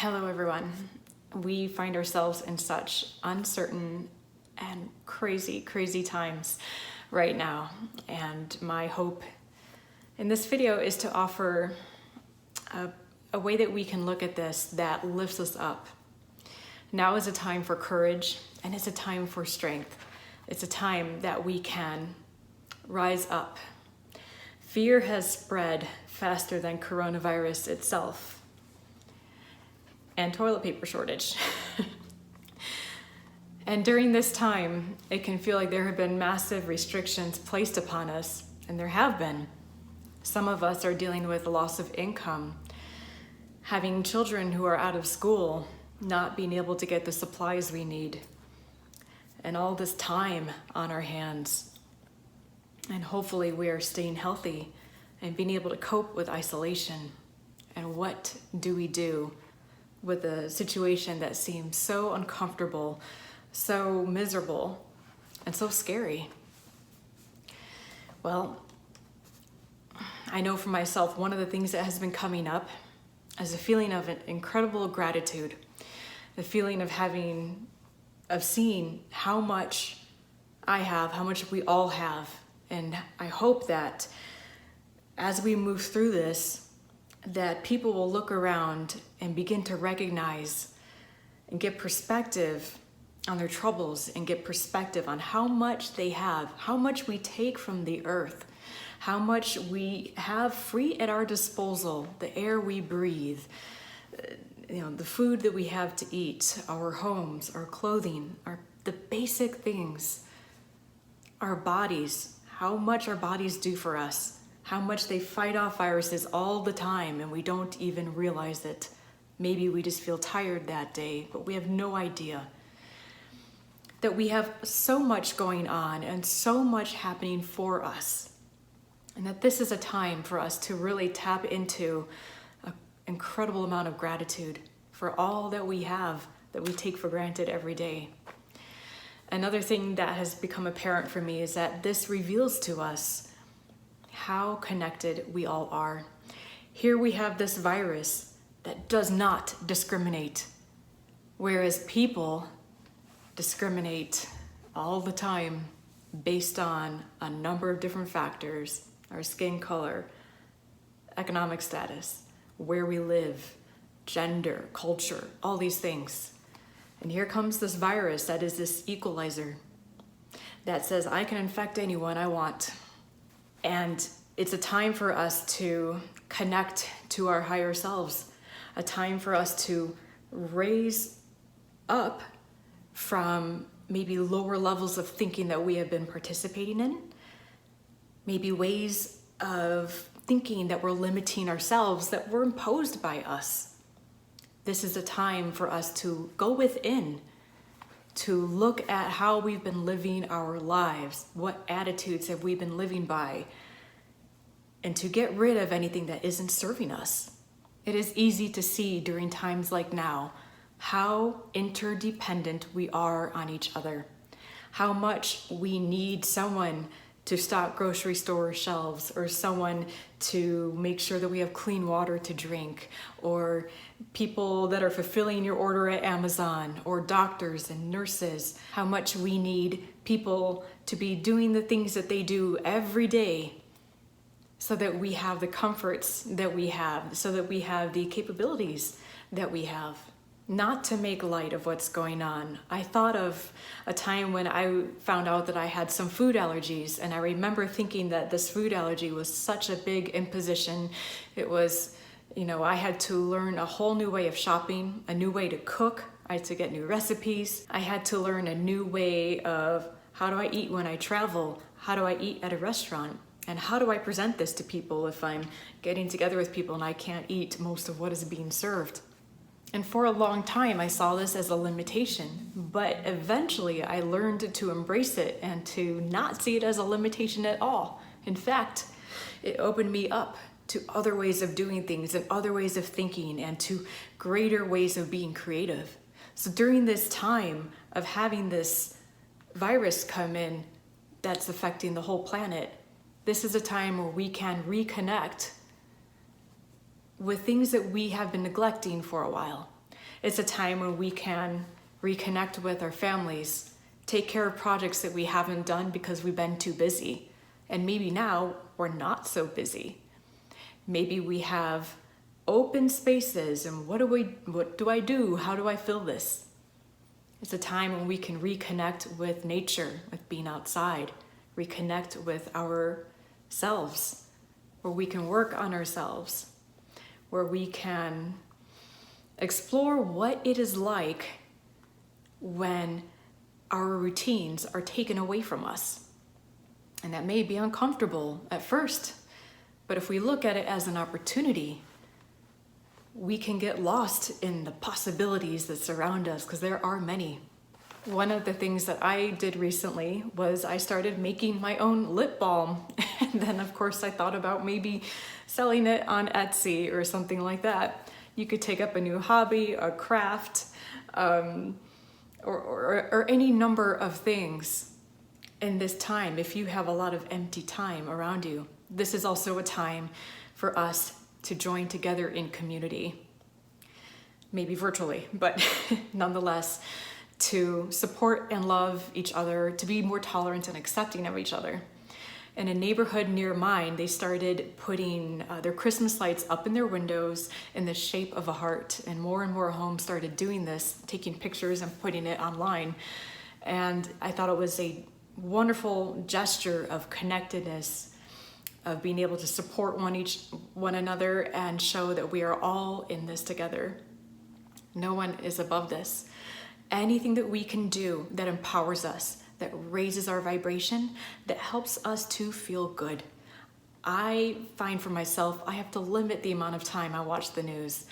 Hello everyone. We find ourselves in such uncertain and crazy times right now. And my hope in this video is to offer a way that we can look at this that lifts us up. Now is a time for courage, and it's a time for strength. It's a time that we can rise up. Fear has spread faster than coronavirus itself, and toilet paper shortage. And during this time, it can feel like there have been massive restrictions placed upon us, and there have been. Some of us are dealing with loss of income, having children who are out of school, not being able to get the supplies we need, and all this time on our hands. And hopefully we are staying healthy and being able to cope with isolation. And what do we do with a situation that seems so uncomfortable, so miserable, and so scary? Well, I know for myself, one of the things that has been coming up is a feeling of an incredible gratitude, the feeling of seeing how much I have, how much we all have. And I hope that as we move through this, that people will look around and begin to recognize and get perspective on their troubles and get perspective on how much they have, how much we take from the earth, how much we have free at our disposal, the air we breathe, the food that we have to eat, our homes, our clothing, the basic things, our bodies, how much our bodies do for us, how much they fight off viruses all the time and we don't even realize it. Maybe we just feel tired that day, but we have no idea. That we have so much going on and so much happening for us. And that this is a time for us to really tap into an incredible amount of gratitude for all that we have, that we take for granted every day. Another thing that has become apparent for me is that this reveals to us how connected we all are. Here we have this virus that does not discriminate, whereas people discriminate all the time based on a number of different factors: our skin color, economic status, where we live, gender, culture, all these things. And here comes this virus that is this equalizer that says, I can infect anyone I want. And it's a time for us to connect to our higher selves, a time for us to raise up from maybe lower levels of thinking that we have been participating in, maybe ways of thinking that we're limiting ourselves, that were imposed by us. This is a time for us to go within, to look at how we've been living our lives, what attitudes have we been living by, and to get rid of anything that isn't serving us. It is easy to see during times like now how interdependent we are on each other, how much we need someone to stock grocery store shelves, or someone to make sure that we have clean water to drink, or people that are fulfilling your order at Amazon, or doctors and nurses, how much we need people to be doing the things that they do every day so that we have the comforts that we have, so that we have the capabilities that we have. Not to make light of what's going on, I thought of a time when I found out that I had some food allergies, and I remember thinking that this food allergy was such a big imposition. It was, I had to learn a whole new way of shopping, a new way to cook. I had to get new recipes. I had to learn a new way of how do I eat when I travel? How do I eat at a restaurant? And how do I present this to people if I'm getting together with people and I can't eat most of what is being served? And for a long time, I saw this as a limitation, but eventually I learned to embrace it and to not see it as a limitation at all. In fact, it opened me up to other ways of doing things and other ways of thinking and to greater ways of being creative. So during this time of having this virus come in that's affecting the whole planet, this is a time where we can reconnect with things that we have been neglecting for a while. It's a time when we can reconnect with our families, take care of projects that we haven't done because we've been too busy. And maybe now we're not so busy. Maybe we have open spaces and what do I do? How do I fill this? It's a time when we can reconnect with nature, with being outside, reconnect with ourselves, where we can work on ourselves, where we can explore what it is like when our routines are taken away from us. And that may be uncomfortable at first, but if we look at it as an opportunity, we can get lost in the possibilities that surround us, because there are many. One of the things that I did recently was I started making my own lip balm. And then of course I thought about maybe selling it on Etsy or something like that. You could take up a new hobby, a craft, or any number of things in this time. If you have a lot of empty time around you, this is also a time for us to join together in community, maybe virtually, but nonetheless, to support and love each other, to be more tolerant and accepting of each other. In a neighborhood near mine, they started putting their Christmas lights up in their windows in the shape of a heart, and more homes started doing this, taking pictures and putting it online. And I thought it was a wonderful gesture of connectedness, of being able to support one another and show that we are all in this together. No one is above this. Anything that we can do that empowers us, that raises our vibration, that helps us to feel good. I find for myself, I have to limit the amount of time I watch the news,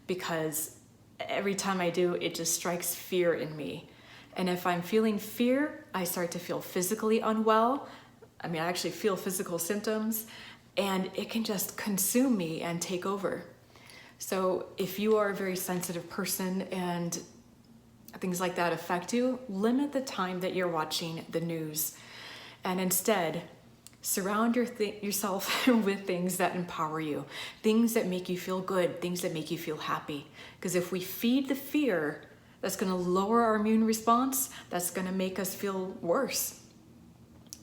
because every time I do, it just strikes fear in me. And if I'm feeling fear, I start to feel physically unwell. I actually feel physical symptoms, and it can just consume me and take over. So if you are a very sensitive person and things like that affect you, limit the time that you're watching the news, and instead surround yourself with things that empower you, things that make you feel good, things that make you feel happy. Because if we feed the fear, that's going to lower our immune response, that's going to make us feel worse.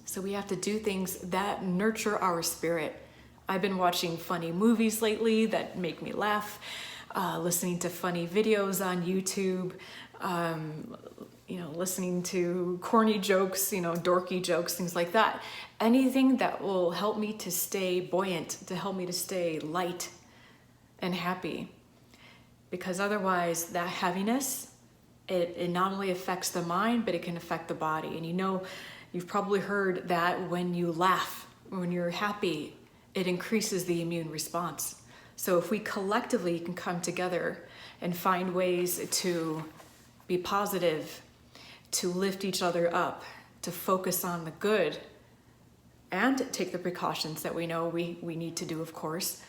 So we have to do things that nurture our spirit. I've been watching funny movies lately that make me laugh, listening to funny videos on YouTube, listening to corny jokes, dorky jokes, things like that. Anything that will help me to stay buoyant, to help me to stay light and happy. Because otherwise that heaviness, it not only affects the mind, but it can affect the body. And you've probably heard that when you laugh, when you're happy, it increases the immune response. So if we collectively can come together and find ways to be positive, to lift each other up, to focus on the good, and take the precautions that we know we need to do, of course,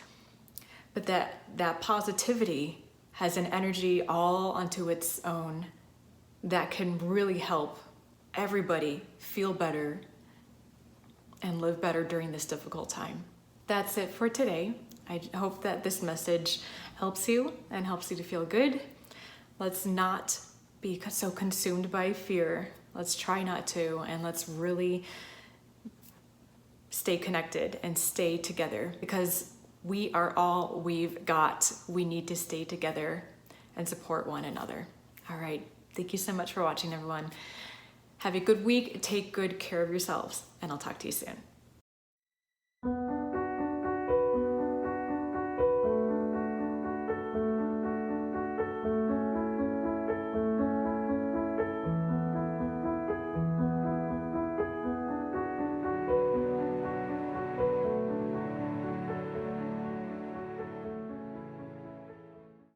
but that positivity has an energy all unto its own that can really help everybody feel better and live better during this difficult time. That's it for today. I hope that this message helps you and helps you to feel good. Let's not be so consumed by fear. Let's try not to, and let's really stay connected and stay together, because we are all we've got. We need to stay together and support one another. All right. Thank you so much for watching, everyone. Have a good week. Take good care of yourselves, and I'll talk to you soon.